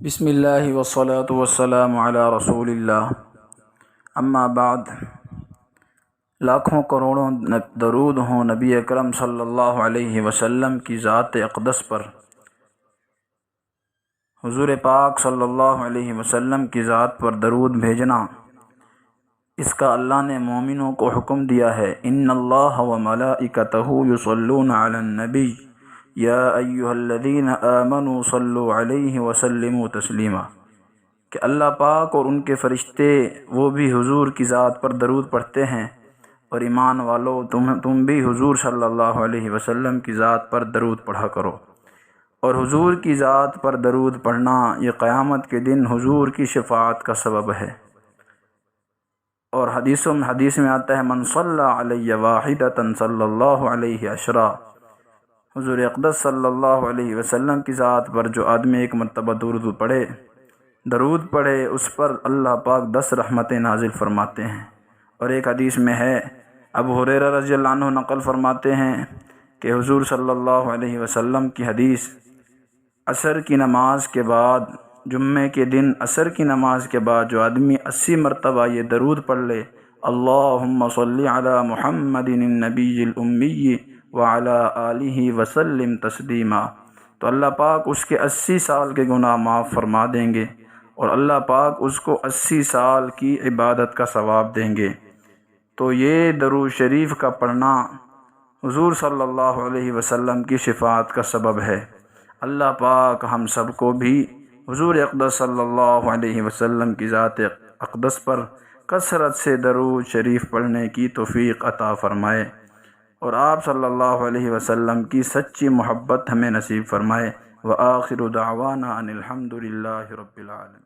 بسم اللہ والصلاة والسلام علی رسول اللہ، اما بعد۔ لاکھوں کروڑوں درود ہوں نبی اکرم صلی اللہ علیہ وسلم کی ذات اقدس پر۔ حضور پاک صلی اللہ علیہ وسلم کی ذات پر درود بھیجنا، اس کا اللہ نے مومنوں کو حکم دیا ہے۔ ان اللہ و ملائکتہ یصلون علی النبی یا ایھا الذین آمنوا صلوا علیہ وسلموا تسلیما، کہ اللہ پاک اور ان کے فرشتے وہ بھی حضور کی ذات پر درود پڑھتے ہیں، اور ایمان والو تم بھی حضور صلی اللہ علیہ وسلم کی ذات پر درود پڑھا کرو۔ اور حضور کی ذات پر درود پڑھنا یہ قیامت کے دن حضور کی شفاعت کا سبب ہے۔ اور حدیث میں آتا ہے من صلی علی واحدۃ صلی اللہ علیہ عشرا، حضور اقدس صلی اللہ علیہ وسلم کی ذات پر جو آدمی ایک مرتبہ درود پڑھے اس پر اللہ پاک 10 رحمتیں نازل فرماتے ہیں۔ اور ایک حدیث میں ہے، ابو ہریرہ رضی اللہ عنہ نقل فرماتے ہیں کہ حضور صلی اللہ علیہ وسلم کی حدیث، عصر کی نماز کے بعد، جمعے کے دن عصر کی نماز کے بعد جو آدمی 80 مرتبہ یہ درود پڑھ لے، اللہم صلی علی محمد النبی الامی وعلی آلہ وسلم تسلیما، تو اللہ پاک اس کے 80 سال کے گناہ معاف فرما دیں گے، اور اللہ پاک اس کو 80 سال کی عبادت کا ثواب دیں گے۔ تو یہ درود شریف کا پڑھنا حضور صلی اللہ علیہ وسلم کی شفاعت کا سبب ہے۔ اللہ پاک ہم سب کو بھی حضور اقدس صلی اللہ علیہ وسلم کی ذات اقدس پر کثرت سے درود شریف پڑھنے کی توفیق عطا فرمائے، اور آپ صلی اللہ علیہ وسلم کی سچی محبت ہمیں نصیب فرمائے۔ وآخر دعوانا ان الحمد للہ رب العالمین۔